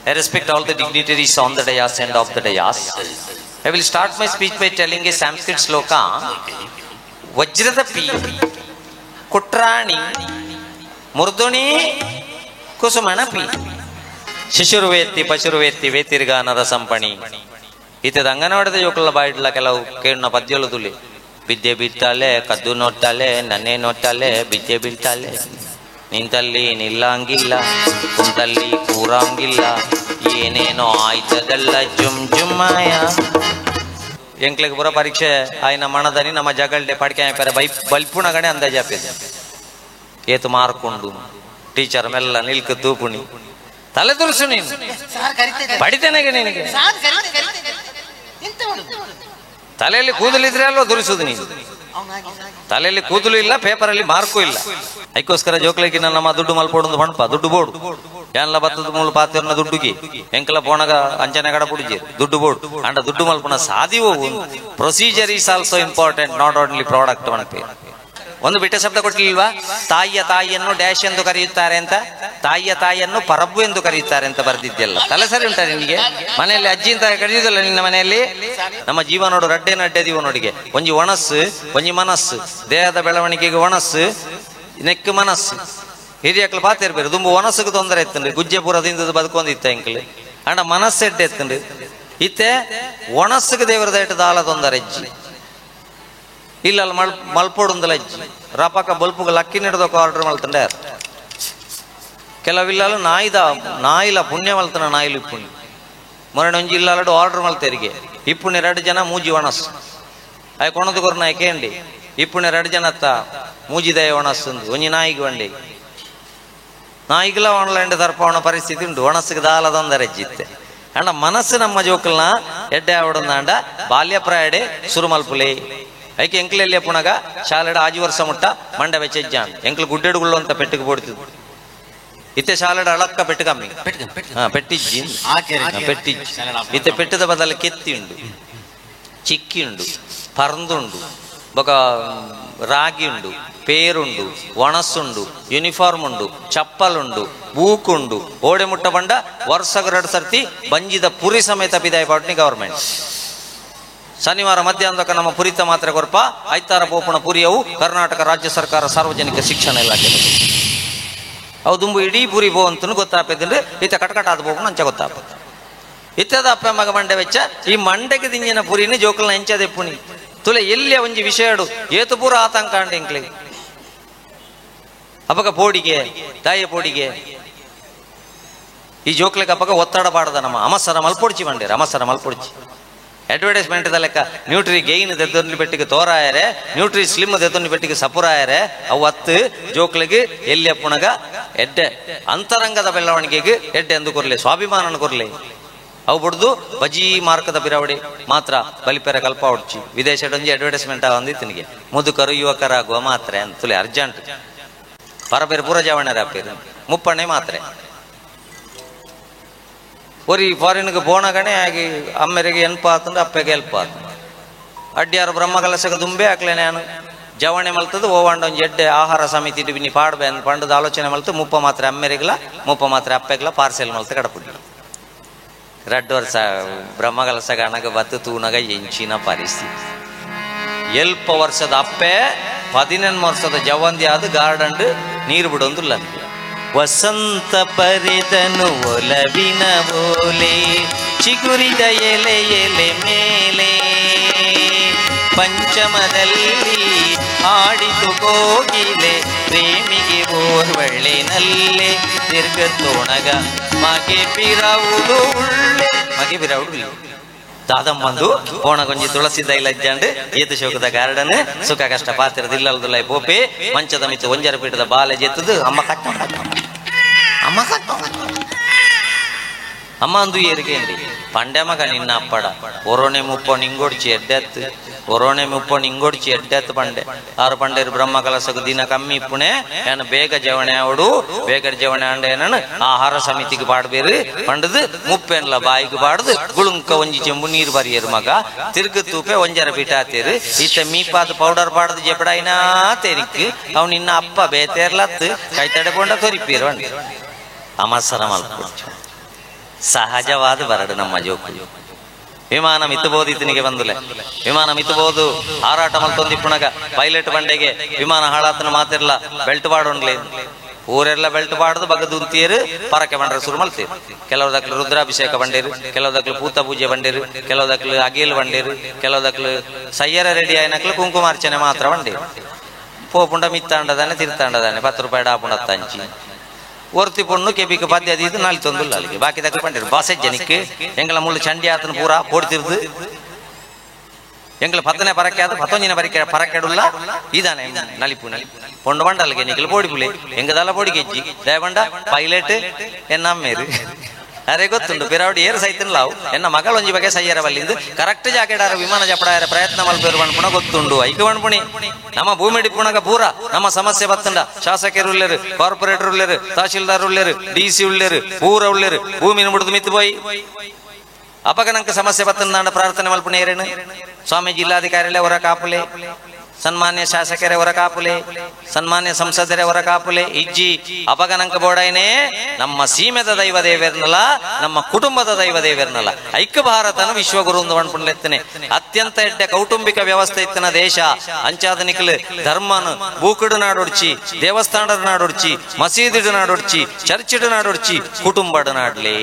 I respect all the dignitaries on the dais and off the dais. I will start my speech by telling a Sanskrit sloka. Vajradapi, Kutrani, Murduni, Kusumanapi. Shishurveti, Pachurveti, Vetirgana Rasampani. Ite Danganavada Yokala Bide like a low Kerna Padjoluduli. Vidya Bitale, Kadu Notale, Nane Notale, Vidya Bitale. ನಿಂತಲ್ಲಿ ನಿಲ್ಲಂಗಿಲ್ಲ ಕುಂತಲ್ಲಿ ಕೂರಂಗಿಲ್ಲ ಏನೇನೋ ಆಯ್ತದಲ್ಲ ಜುಮ್ ಜುಮ್ಮಾಯ ಎಂಕ್ಲಿಗೆ ಬರೋ ಪರೀಕ್ಷೆ ಆಯ್ನ ಮಣದನಿ ನಮ್ಮ ಜಗಲ್ಡೆ ಪಡ್ಕೆ ಬಲ್ಪುಣಗಣೆ ಅಂದಾಜಾಪಿದೆ ಏತು ಮಾರ್ಕೊಂಡು teacher ಮೆಲ್ಲ ನಿಲ್ಕು ತೂಪುಣಿ ತಲೆ ತುರ್ಸು ನೀನು ಪಡಿತೇನೆಗೆ ನಿನಗೆ ತಲೆಯಲ್ಲಿ ಕೂದಲಿದ್ರೆ ಅಲ್ವಾ ದುರಿಸುದು ನೀನು ತಲೆಯಲ್ಲಿ ಕೂದಲು ಇಲ್ಲ ಪೇಪರಲ್ಲಿ ಮಾರ್ಕು ಇಲ್ಲ ಅದಕ್ಕೋಸ್ಕರ ಜೋಕ್ಲಿಕ್ಕಿನ ನಮ್ಮ ದುಡ್ಡು ಮಲ್ಪೋಡು ಬಣ್ಪ ದುಡ್ಡು ಬೋಡು ಎಲ್ಲ ಬತ್ತದ ಮೂಲ ಪಾತ್ರನ ದುಡ್ಡುಗಿ ಎಂಕಲ ಪೋಣಗ ಅಂಚನೆ ಕಡ ಪುಡಿಜಿ ದುಡ್ಡು ಬೋಡು ಅಂಡ ದುಡ್ಡು ಮಲ್ಪನ ಸಾಧಿವು procedure is also important not only product ಒಣಪೆ ಒಂದು ಬಿಟ್ಟ ಶಬ್ದ ಕೊಟ್ಟಿಲ್ವಾ ತಾಯಿಯ ತಾಯಿಯನ್ನು ಡ್ಯಾಶ್ ಎಂದು ಕರೆಯುತ್ತಾರೆ ಅಂತ ತಾಯಿಯ ತಾಯಿಯನ್ನು ಪರಬ್ಬು ಎಂದು ಕರೆಯುತ್ತಾರೆ ಅಂತ ಬರೆದಿದ್ದೆಲ್ಲ ತಲೆ ಸರಿ ಉಂಟ ನಿನಗೆ ಮನೆಯಲ್ಲಿ ಅಜ್ಜಿ ಅಂತ ಕರೆಯುವುದಿಲ್ಲ ನಿನ್ನ ಮನೆಯಲ್ಲಿ ನಮ್ಮ ಜೀವ ನೋಡು ರಡ್ಡೆ ನಡ್ಡೆದೀವ ನೋಡಿಗೆ ಒಂಜಿ ಒಣಸ್ಸು ಒಂಜಿ ಮನಸ್ಸು ದೇಹದ ಬೆಳವಣಿಗೆಗೆ ಒಣಸ್ಸು ನೆಕ್ಕು ಮನಸ್ಸು ಹಿರಿಯಕ್ಕಳು ಪಾತಿರ್ಬೇರು ತುಂಬ ಒಣಸ್ಸಿಗೆ ತೊಂದರೆ ಎತ್ತಂಡ್ರಿ ಗುಜ್ಜೆ ಪೂರದಿಂದ ಬದುಕೊಂಡಿತ್ತ ಎಂಕಲು ಅಂಡ ಮನಸ್ಸು ಎಡ್ಡೆ ಎತ್ತಂಡ್ರಿ ಇತ್ತೆ ಒಣಸ್ಸಿಗೆ ದೇವರದ ಇಟ್ಟು ದಾಲ ತೊಂದರೆ ಅಜ್ಜಿ ಇಲ್ಲ ಮಲ್ಪೋಡುಂದಲ ಅಜ್ಜಿ ರಪಕ ಬಲ್ಪುಗ ಲಕ್ಕಿ ಹಿಡಿದೋಕ ಆರ್ಡರ್ ಮಲ್ತಂಡೆ ಕೆಲವಿಲ್ಲ ನಾಯಿಲ ಪುಣ್ಯ ಮಲ್ತನ ನಾಯಿಲು ಪುಣ್ಯ ಮೊರಣ ಒಂಜಿ ಇಲ್ಲಡು ಆರ್ಡರ್ ಮಲ್ತೇರಿಗೆ ಇಪ್ಪುಣ್ಯ 2 ಜನ ಮೂಜಿ ಒಣಸ್ ಅಯ್ಯ ಕೊಣದು ಕೊರ ನಾಯಿ ಕೇಂಡಿ ಇಪ್ಪುಣ್ಯ 2 ಜನ ಅತ್ತ ಮೂಜಿದಯ ಒಣಸ್ಸುಂದು ಒಂಜಿ ನಾಯಿಗೆ ಒಂಡಿ ನಾಯಿಗೆಲ್ಲ ಒಣಲಂಡ ತರ್ಪವಣ ಪರಿಸ್ಥಿತಿ ಉಂಟು ಒಣಸ್ಸಿಗೆ ದಾಲದೊಂದರೆ ಅಜ್ಜಿತ್ತೆ ಅಂಡ ಮನಸ್ಸು ನಮ್ಮ ಜೋಕಲ್ನ ಎಡ್ಡೆ ಆವಡಂದಾಂಡ ಬಾಲ್ಯ ಪ್ರಾಯಡೆ ಸುರುಮಲ್ಪುಲೆ ಐಕೆ ಎಂಕ್ಲೆಲ್ಲೇ ಪುಣಗ ಶಾಲೆಡ 5 ವರ್ಷ ಮುಟ್ಟ ಮಂಡ ವೆಚ್ಚಜ್ಜಾನ್ ಎಂಕ್ಲು ಗುಡ್ಡೆಡುಗಳು ಅಂತ ಪೆಟ್ಟಿಗೆ ಬೋಡ್ತಿದ್ದು ಇತ್ತೆ ಶಾಲೆಡ ಅಳಕ್ಕ ಪೆಟ್ಟು ಕಮ್ಮಿ ಪೆಟ್ಟಿಜ್ಜಿ ಪೆಟ್ಟಿಜ್ಜಿ ಇತ್ತೆ ಪೆಟ್ಟದ ಬದಲ ಕೆತ್ತಿ ಉಂಡು ಚಿಕ್ಕಿ ಉಂಡು ಪರಂದುಂಡು ಬೊಕ ರಾಗಿ ಉಂಡು ಪೇರುಂಡು ಒಣಸ್ಸುಂಡು ಯೂನಿಫಾರ್ಮ್ ಉಂಡು ಚಪ್ಪಲುಂಡು ಬೂಕುಂಡು ಓಡೆ ಮುಟ್ಟ ಬಂಡ ವರ್ಷಗ 2 ಸರ್ತಿ ಬಂಜಿದ ಪುರಿ ಸಮೇತ ಪಿದಾಯ ಪಾಟ್ನಿ ಗವರ್ಮೆಂಟ್ ಶನಿವಾರ ಮಧ್ಯಾಹ್ನದಕ ನಮ್ಮ ಪುರಿತ ಮಾತ್ರ ಕೊರ್ಪ ಐತಾರ ಪೋಪುಣ ಪುರಿಯವು ಕರ್ನಾಟಕ ರಾಜ್ಯ ಸರ್ಕಾರ ಸಾರ್ವಜನಿಕ ಶಿಕ್ಷಣ ಇಲಾಖೆ ಅವು ದುಂಬು ಇಡೀ ಪುರಿ ಬೋ ಅಂತೂ ಗೊತ್ತಾಪೇದ್ರೆ ಇತ್ತ ಕಟಕಟ ಆದ ಪೋಪುಣ ಅಂಚ ಗೊತ್ತಾಪ ಇತ್ತದ ಅಪ್ಪ ಮಗ ಮಂಡೆ ವೆಚ್ಚ ಈ ಮಂಡೆಗೆ ದಿಂಜಿನ ಪುರಿನ ಜೋಕಲ್ನ ಹೆಂಚದೆ ಪುಣಿ ತುಲೆ ಎಲ್ಲಿಯ ಒಂಜಿ ವಿಷಯಡು ಏತು ಪೂರ ಆತಂಕ ಅಂಡ ಎಂಕ್ಲಿ ಅಪಗ ಪೋಡಿಗೆ ತಾಯಿಯ ಪೋಡಿಗೆ ಈ ಜೋಕ್ಲೆಗೆ ಅಪಗ ಒತ್ತಡ ಪಾಡದ ನಮ್ಮ ಅಮಸರ ಮಲ್ಪೊಡ್ಚಿ ಮಂಡೇರ ಅಮಸರ ಮಲ್ಪೊಡ್ಚಿ ಅಡ್ವರ್ಟೈಸ್ಮೆಂಟ್ ಲೆಕ್ಕ ನ್ಯೂಟ್ರಿ ಗೈನ್ ದೆತ್ತೊಂದು ಪೆಟ್ಟಿಗೆ ತೋರಾಯರೆ ನ್ಯೂಟ್ರಿ ಸ್ಲಿಮ್ ದೆತ್ತೊಂದು ಪೆಟ್ಟಿಗೆ ಸಪುರಾಯರೆ ಅವು 10 ಜೋಕ್ಲಿಗೆ ಎಲ್ಲಿ ಪುಣಗ ಎಡ್ಡೆ ಅಂತರಂಗದ ಬೆಳವಣಿಗೆಗೆ ಎಡ್ಡೆ ಎಂದು ಕೊರ್ಲೆ ಸ್ವಾಭಿಮಾನ ಕೊರ್ಲೆ ಅವು ಬಿಡ್ದು ಬಜಿ ಮಾರ್ಕದ ಬಿರಾವಡಿ ಮಾತ್ರ ಬಲಿಪೆರ ಕಲ್ಪ ಹೊಡ್ಚಿ ವಿದೇಶಡೊಂಜಿ ಅಡ್ವರ್ಟೈಸ್ಮೆಂಟ್ ಅಂದಿತ್ತನಿಗೆ ಮುದುಕರು ಯುವಕರಾಗುವ ಮಾತ್ರೆ ಅಂತಲೇ ಅರ್ಜೆಂಟ್ ಪರಬೇರೆ ಪೂರ ಜವಣರ ಪೇರು ಮುಪ್ಪಣ್ಣೆ ಮಾತ್ರೆ ಒರಿ ಫಾರಿನ್ಗೆ ಬೋಣಗಣೆ ಆಗಿ ಅಮ್ಮೆರಿಗೆ ಎನ್ಪ ಆತಂದ್ರೆ ಅಪ್ಪೆಗೆ ಎಲ್ಪ ಆತ ಅಡ್ಡಿಯಾರು ಬ್ರಹ್ಮಕಲಸಗ ದುಂಬೆ ಹಾಕ್ಲೆ ನಾನು ಜವಣೆ ಮಲ್ತದ್ದು ಓವಾಂಡ ಒಂದು ಎಡ್ಡೆ ಆಹಾರ ಸಮಿತಿ ಬಿನಿ ಪಾಡ್ಬೆ ಅನ್ ಪಂಡದ ಆಲೋಚನೆ ಮಲ್ತು ಮುಪ್ಪ ಮಾತ್ರ ಅಮ್ಮೆರಿಗಲ ಮುಪ್ಪ ಮಾತ್ರ ಅಪ್ಪೆಗ್ಲ ಪಾರ್ಸೆಲ್ ಮಲ್ತು ಕಡಪುಡಿ 2 ವರ್ಷ ಬ್ರಹ್ಮಕಲಸಗ ಅಣಗ ಬತ್ತು ತೂನಗ ಎಂಚಿನ ಪರಿಸ್ಥಿತಿ ಎಲ್ಪ ವರ್ಷದ ಅಪ್ಪೆ 14 ವರ್ಷದ ಜವಂದಿ ಆದ ಗಾರ್ಡನ್ ನೀರು ಬಿಡೊಂದಿಲ್ಲ ವಸಂತ ಪರಿದನು ಒಲವಿನ ಓಲೆ ಚಿಗುರಿದ ಎಲೆ ಎಲೆ ಮೇಲೆ ಪಂಚಮದಲ್ಲಿ ಆಡಿತು ಕೋಗಿಲೆ ಪ್ರೇಮಿಗೆ ಓರ್ವಳ್ಳಿನಲ್ಲೇ ದೀರ್ಘ ತೋಣಗ ಮಗೆ ಬಿರವುಡು ಉಳ್ಳೆ ಮಗೆ ಬಿರವುಡು ದಾದಮ್ಮಂದು ಓಣಗೊಂಜಿ ತುಳಸಿ ದೈಲಜ್ಜಂಡ್ ಏತು ಶೋಕದ ಗಾರ್ಡನ್ ಸುಖ ಕಷ್ಟ ಪಾತ್ರದಿಲ್ಲಲ್ದುಲ್ಲ ಪೋಪೆ ಮಂಚದ ಮಿತ್ತು ಒಂಜರ ಪೀಠದ ಬಾಲೆ ಜೆತ್ತದು ಅಮ್ಮ ಕಟ್ಟ ಅಮ್ಮ ಕಟ್ಟ ಅಮ್ಮ ಅಂದು ಏರಿಕೆಂಡಿ ಪಂಡೆ ಮಗ ನಿನ್ನ ಅಪ್ಪಡ ಒರೋಣೆ ಮುಪ್ಪ ನಿಂಗೊಡ್ಚಿ ಎಡ್ಡೆತ್ತು ಒರೋಣೆ ಮುಪ್ಪ ನಿಂಗೊಡ್ಚಿ ಎಡ್ಡೆತ್ತು ಪಂಡೆ 6 ಪಂಡೇರು ಬ್ರಹ್ಮ ಕಲಸಗ ದಿನ ಕಮ್ಮಿ ಇಪ್ಪುಣೆ ಏನ ಬೇಗ ಜವಣೆ ಅವಡು ಬೇಗ ಜವಣೆ ಅಂಡ ಏನನು ಆಹಾರ ಸಮಿತಿಗೆ ಪಾಡ್ಬೇರು ಪಂಡದು ಮುಪ್ಪೆನ್ಲ ಬಾಯಿಗೆ ಪಾಡ್ದು ಗುಳುಂಕ ಒಂಜಿ ಚೆಂಬು ನೀರು ಬರಿಯರು ಮಗ ತಿರ್ಗ ತೂಪೆ ಒಂಜರ ಬಿಟ್ಟ ಆತೇರು ಇತ್ತ ಮೀಪಾದ ಪೌಡರ್ ಪಾಡ್ದು ಜಪಡಾಯಿನಾ ತೇರಿಕ್ ಅವ್ ನಿನ್ನ ಅಪ್ಪ ಬೇತೇರ್ಲತ್ತು ಕೈ ತಡೆ ಕೊಂಡ ತೊರಿಪೀರು ಅಂಡ ಅಮಸರ ಮಲ್ಪೊಡ್ಚು ಸಹಜವಾದ ಬರಡು ನಮ್ಮ ಜೋಕು. ವಿಮಾನ ಮಿತ್ತಬಹುದು ಇತನಿಗೆ ಬಂದುಲೆ, ವಿಮಾನ ಮಿತ್ತಬಹುದು ಹಾರಾಟ ಮಲ್ತೊಂದಿಪ್ಪುಣಗ ಪೈಲಟ್ ಬಂಡೆಗೆ ವಿಮಾನ ಹಾಳಾತನ ಮಾತಿರ್ಲ ಬೆಲ್ಟ್ ಬಾಡೋನ್ಲೆ ಊರೆಲ್ಲ ಬೆಲ್ಟ್ ಬಾಡದು ಬಗದುಂತಿಯರು ಪರಕೆ ಬಂಡ್ರೆ ಶುರು ಮಲ್ತೀರು. ಕೆಲವದಕ್ಲು ರುದ್ರಾಭಿಷೇಕ ಬಂಡೇರು, ಕೆಲವದಕ್ಲು ಪೂತ ಪೂಜೆ ಬಂಡೇರು, ಕೆಲವದಕ್ಲು ಅಗೇಲ್ ಬಂಡೇರು, ಕೆಲವದಕ್ಲು ಸಯ್ಯರ ರೆಡಿ ಆಯ್ನಕ್ಲು ಕುಂಕುಮಾರ್ಚನೆ ಮಾತ್ರ ಬಂಡೇರು. ಪೋಪುಂಡ ಮಿತ್ತಾಂಡದಾನೆ ತಿರ್ತಾಂಡದಾನೆ 10 ರೂಪಾಯಿ ಡಾಪುಂಡತ್ತ ಅಂಚಿ ಒರ್ತಿ ಪೊಣ್ಣು ಕೆಬಿಕ ಪದ್ಯ ಅದೀದು ನಾಳಿ ತೊಂದುಲ್ಲ ಅಲ್ಲಿಗೆ ಬಾಕಿ ತಕ್ಕ ಬಂಡಿರು ಬಾಸಜ್ಜನಿಕ್ಕೆ ಎಂಗಳ ಮುಳ್ಳು ಚಂಡಿ ಆತನ ಪೂರ ಕೊಡ್ತಿರ್ದು ಎಂಗಳ 10ನೇ ಪರಕ್ಕೆ ಆದ 11ನೇ ಪರಕೆಡುಲ್ಲ ಇದಾನೆ ನಲಿಪು ನಲಿ ಪೊಂಡು ಬಂಡಲ್ಗೆ ನಿಖಲು ಪೋಡಿ ಪುಲೆ ಎಂಗದಲ್ಲ ಪೋಡಿ ಗೆಜ್ಜಿ ದಯಬಂಡ ಪೈಲಟ್ ಎನ್ನಮ್ಮೇರು ಅರೆ ಗೊತ್ತುಂಡು ಪಿರಾವಡಿ ಏರು ಸೈತನ್ಲಾವು ಎನ್ನ ಮಗಳು ಒಂಜಿ ಬಗೆ ಸಯ್ಯರ ಬಲ್ಲಿಂದು ಕರೆಕ್ಟ್ ಜಾಕೆಡಾರ ವಿಮಾನ ಜಪಡಾರ ಪ್ರಯತ್ನ ಮಲ್ಪೇರು ಬಣ್ಪುಣ ಗೊತ್ತುಂಡು ಐಕ ಬಣ್ಪುಣಿ ನಮ್ಮ ಭೂಮಿ ಡಿಪ್ಪುಣಗ ಪೂರ ನಮ್ಮ ಸಮಸ್ಯೆ ಬತ್ತಂಡ ಶಾಸಕರು ಉಳ್ಳೇರು, ಕಾರ್ಪೊರೇಟರ್ ಉಳ್ಳೇರು, ತಹಶೀಲ್ದಾರ್ ಉಳ್ಳೇರು, DC ಉಳ್ಳೇರು, ಪೂರ ಉಳ್ಳೇರು, ಭೂಮಿನ ಬಿಡುದು ಮಿತ್ತು போய் ಅಪಗಣಂಕ ಸಮಸ್ಯೆ ಬತ್ತಂದಾಂಡ ಪ್ರಾರ್ಥನೆ ಮಲ್ಪುಣೆ ಏರೇನು ಸ್ವಾಮಿ ಜಿಲ್ಲಾಧಿಕಾರಿಗಳೇ ಹೊರ ಕಾಪುಲೆ, ಸನ್ಮಾನ್ಯ ಶಾಸಕರೇ ಹೊರ ಕಾಪುಲೆ, ಸನ್ಮಾನ್ಯ ಸಂಸದರೇ ಹೊರ ಕಾಪುಲೆ ಇಜ್ಜಿ ಅಪಗಣಂಕ ಬೋಡಾಯನೇ ನಮ್ಮ ಸೀಮೆದ ದೈವ ದೇವೇರ್ನಲ್ಲ, ನಮ್ಮ ಕುಟುಂಬದ ದೈವ ದೇವೇರ್ನಲ್ಲ. ಐಕ್ಯ ಭಾರತನ ವಿಶ್ವಗುರು ಅನ್ಪುಣ್ಲೆತ್ತನೆ ಅತ್ಯಂತ ಎಡ್ಡೆ ಕೌಟುಂಬಿಕ ವ್ಯವಸ್ಥೆ ಇತ್ತನ ದೇಶ ಅಂಚಾದ ನಿಖಲು ಧರ್ಮನು ಬೂಕಡು ನಾಡೊಡ್ಚಿ, ದೇವಸ್ಥಾನದ ನಾಡೊಡ್ಚಿ, ಮಸೀದಿಡು ನಾಡೊಡ್ಚಿ, ಚರ್ಚಿಡು ನಾಡೊಡ್ಚಿ, ಕುಟುಂಬಡು ನಾಡ್ಲಿ.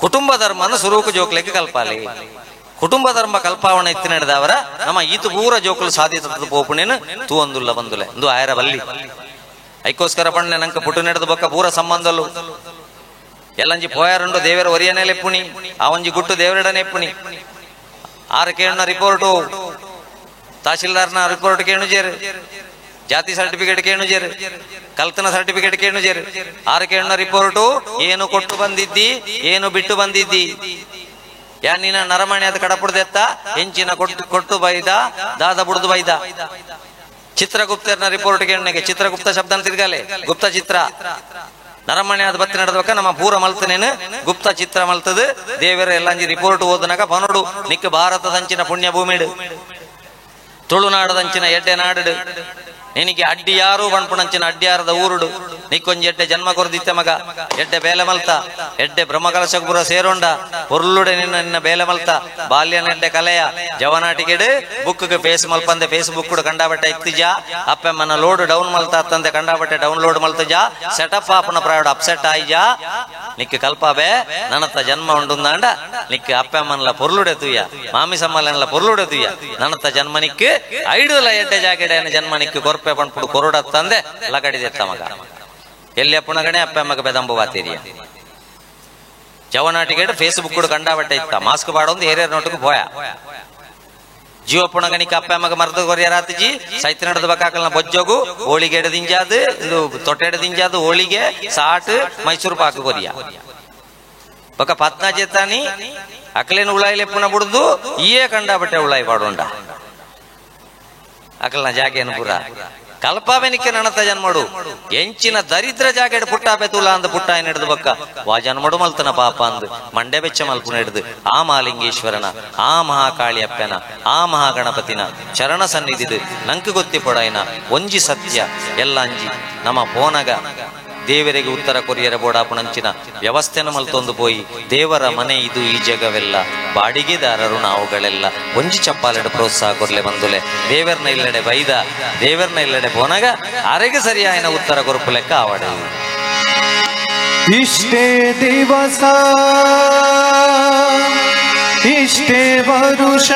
ಕುಟುಂಬ ಧರ್ಮನು ಸುರೂಕು ಜೋಕ್ಲೆಗೆ ಕಲ್ಪಾಲಿ. ಕುಟುಂಬ ಧರ್ಮ ಕಲ್ಪಾವಣೆ ಎತ್ತಿ ನಡೆದವರ ನಮ್ಮ ಈತು ಪೂರ ಜೋಕುಲು ಸಾಧಿತ ಪೋಪುಣೇನು ತೂ ಒಂದುಲ್ಲ ಬಂದುಲೆ ಒಂದು ಆಯರ ಬಲ್ಲಿ ಐಕೋಸ್ಕರ ಪಣ್ಣೆ ನಂಕ ಪುಟ್ಟು ನಡೆದ ಬೊಕ್ಕ ಪೂರ ಸಂಬಂಧಲು ಎಲ್ಲಂಜಿ ಪೋಯಾರುಂಡು ದೇವರ ಒರಿಯನೇ ಲೆಪ್ಪುಣಿ ಅವಂಜಿ ಗುಟ್ಟು ದೇವರಿಡನೆ ಎಪ್ಪುಣಿ ಆರು ಕೇಳನ ರಿಪೋರ್ಟು ತಹಶೀಲ್ದಾರ್ನ ರಿಪೋರ್ಟ್ ಕೇಣು ಜೇರು, ಜಾತಿ ಸರ್ಟಿಫಿಕೇಟ್ ಕೇಣು ಜೇರು, ಕಲ್ತನ ಸರ್ಟಿಫಿಕೇಟ್ ಕೇಣು ಜೇರು, ಆರು ಕೇಳನ ರಿಪೋರ್ಟು ಏನು ಕೊಟ್ಟು ಬಂದಿದ್ದಿ ಏನು ಬಿಟ್ಟು ಬಂದಿದ್ದಿ, ಯಾನಿನ ನರಮಣಿ ಅದು ಕಡಪುಡ್ದೆತ್ತ ಹೆಂಚಿನ ಕೊಟ್ಟು ಬೈದ ದಾದ ಬುಡ್ದು ಬೈದ. ಚಿತ್ರಗುಪ್ತರ್ನ ರಿಪೋರ್ಟ್ ಕೇಳನೆಗೆ ಚಿತ್ರಗುಪ್ತ ಶಬ್ದನ ತಿರ್ಗಾಲೆ ಗುಪ್ತ ಚಿತ್ರ ನರಮಣಿ ಅದು ಬತ್ತಿ ನಡೆದಬೇಕ ನಮ್ಮ ಪೂರ ಮಲ್ತನೇನು ಗುಪ್ತ ಚಿತ್ರ ಮಲ್ತದು ದೇವರ ಎಲ್ಲಂಜಿ ರಿಪೋರ್ಟ್ ಓದನಾಗ ಪನೋಡು ನಿಕ್ಕ ಭಾರತದಂಚಿನ ಪುಣ್ಯ ಭೂಮಿಡು ತುಳುನಾಡದಂಚಿನ ಎಡ್ಡೆ ನಾಡು ನಿನಗೆ ಅಡ್ಡಿ ಯಾರು ಬಣ್ಪುಣಂಚಿನ ಅಡ್ಡಿಯಾರದ ಊರುಡು ನಿಕ್ಕೊಂಜಿ ಎಡ್ಡೆ ಜನ್ಮ ಕೊರದಿತ್ತೆ ಮಗ ಎಡ್ಡೆ ಬೇಲೆ ಮಲ್ತ ಎಡ್ಡೆ ಬ್ರಹ್ಮಕಲಶಪುರ ಸೇರೋಂಡ ಹೊರ್ಲುಡೆ ನಿನ್ನ ಬೇಲೆ ಮಲ್ತ ಬಾಲ್ಯನ ಎಡ್ಡೆ ಕಲೆಯ ಜವನಾಟಿಗೆಡು ಬುಕ್ಗೆ ಫೇಸ್ ಮಲ್ಪಂದೆ ಫೇಸ್ಬುಕ್ ಕಂಡಾಬಟ್ಟೆ ಇತ್ತಿಜ ಅಪ್ಪೆಮ್ಮನ ಲೋಡ್ ಡೌನ್ ಮಲ್ತ ತಂದೆ ಕಂಡಾಬಟ್ಟೆ ಡೌನ್ಲೋಡ್ ಮಲ್ತಜ ಸೆಟಪ್ ಆಪನ ಪ್ರಾಡ್ ಅಪ್ಸೆಟ್ ಆಯ್ಜ ನಿಕ್ಕ ಕಲ್ಪಾಬೆ ನನ್ನತ್ತ ಜನ್ಮ ಉಂಡುಂದಾಂಡ ನಿಕ್ಕ ಅಪ್ಪೆಮ್ಮನ್ಲ ಪೊರ್ಲುಡೆ ತುಯ್ಯ ಮಾಮಿ ಸಮ್ಮಲೆನ್ಲ ಪೊರ್ಲುಡೆ ತುಯ್ಯ ನನ್ನತ್ತ ಜನ್ಮ ನಿಕ್ಕು ಐಡುಲ ಎಡ್ಡೆ ಜಾಗೆಡೆನ ಜನ್ಮ ನಿಕ್ಕು ಕೊರ್ಪೆ ಪಣ್ಪುಡು ಕೊರಡತ್ತಂದೆ ಲಗಡಿದೆತ್ತ ಮಗ ಎಲ್ಲಿ ಅಪ್ಪುಣಗಣೆ ಅಪ್ಪೆಮ್ಮಗ ಬೆದಂಬು ಬಾತೀರಿಯ ಜವನಾಟಿಗೆಡು ಫೇಸ್ಬುಕ್ ಕಂಡಾಬಟ್ಟೆ ಇತ್ತ ಮಾಸ್ಕ್ ಬಾಡೊಂದು ಏರಿಯರ್ ನೋಟಕ್ಕೆ ಪೋಯ ಜೀವ ಪುಣಗಣಿಕ ಅಪ್ಪೆಮ್ಮಗ ಮರ್ದ ಕೊರಿಯ ರಾತ್ಜಿ ಸೈತ ನಡೆದ ಬಕಾಕಲ್ನ ಬೊಜ್ಜೋಗು ಹೋಳಿಗೆ ಎಡದಿಂಜಾದು ಇದು ತೊಟ್ಟೆ ಎಡದಿಂಜಾದು ಹೋಳಿಗೆ ಸಾಟ್ ಮೈಸೂರು ಪಾಕು ಕೊರಿಯ ಬಕ ಪತ್ನ ಜೇತಾನಿ ಅಕಲೇನು ಉಳಾಯಿಲೆ ಪುಣ ಬಿಡುದು ಈಯೇ ಕಂಡಾಬಟ್ಟೆ ಉಳಾಯಿ ಪಾಡೋಂಡ ಅಕಲ್ನ ಜಾಗೇನು ಪುರ ಕಲ್ಪಾವೆನಿಕೆ ನಣತ ಜನ್ಮಡು ಎಂಚಿನ ದರಿದ್ರ ಜಾಗೆಡ್ ಪುಟ್ಟಾಪೆ ತುಲ ಅಂದ ಪುಟ್ಟ ಹಿಡಿದು ಬಕ್ಕ ವಾ ಜನ್ಮಡು ಮಲ್ತನ ಪಾಪ ಅಂದು ಮಂಡೆ ಬೆಚ್ಚ ಮಲ್ಪು ಹಿಡಿದು ಆ ಮಹಾಲಿಂಗೇಶ್ವರನ ಆ ಮಹಾಕಾಳಿ ಅಪ್ಪನ ಆ ಮಹಾಗಣಪತಿನ ಚರಣ ಸನ್ನಿಧಿದು ನಂಕು ಗೊತ್ತಿ ಪೊಡಾಯಿನ ಒಂಜಿ ಸತ್ಯ ಎಲ್ಲ ಅಂಜಿ ನಮ್ಮ ಪೋನಗ ದೇವರಿಗೆ ಉತ್ತರ ಕೊರಿಯರ ಬೋಡಾಪುಣಂಚಿನ ವ್ಯವಸ್ಥೆನ ಮಲ್ತೊಂದು ಪೋಯಿ ದೇವರ ಮನೆ ಇದು ಈ ಜಗವೆಲ್ಲ ಬಾಡಿಗೆದಾರರು ನಾವುಗಳೆಲ್ಲ ಒಂಜಿ ಚಪ್ಪಾಲೆಡೆ ಪ್ರೋತ್ಸಾಹ ಕೊರ್ಲೆ ಬಂದುಲೆ ದೇವರ್ನ ಇಲ್ಲೆಡೆ ಬೈದ ದೇವರ್ನ ಇಲ್ಲೆಡೆ ಪೋನಾಗ ಅರೆಗೆ ಸರಿಯಾಯಿನ ಉತ್ತರ ಕೊರಪು ಲೆಕ್ಕ ಆವಡ ಇಷ್ಟೇ ದಿವಸ ಇಷ್ಟೇ ವರುಷ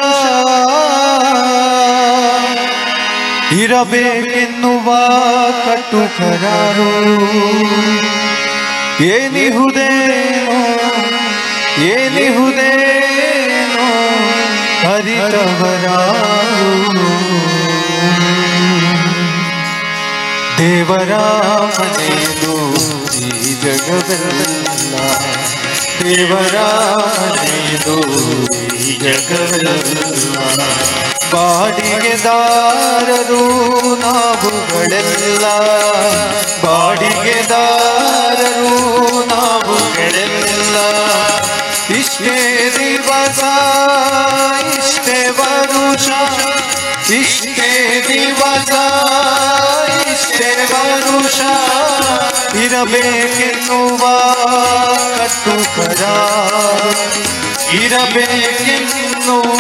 ಇರಬೇಕೆನ್ನುವ ಕಟ್ಟು ಕರಾರು ಏನಿಹುದೇನೋ ಹರಿತವರಾರು ದೇವರ ಮನೆಯದು ಈ ಜಗವೆಲ್ಲ ದೇವರ ಮನೆಯದು ಈ ಜಗವೆಲ್ಲ ಬಾಡಿಗೆದಾರರು ನಾವುಗಳೆಲ್ಲ ಬಾಡಿಗೆದಾರರು ನಾವುಗಳೆಲ್ಲ ಇಷ್ಟೇ ದಿವಸ ಇಷ್ಟೇ ವರುಷ ಇಷ್ಟೇ ದಿವಸ ಇಷ್ಟೇ ವರುಷ ಇರಬೇಕೆನ್ನುವ ಕಟ್ಟು ಕರಾರು ಇರಬೇಕೆನ್ನುವ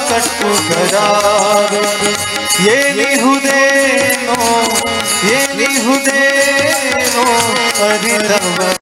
ಕಟ್ಟು ಕರಾರು ಏನಿಹುದೇನೋ ಅರಿತವ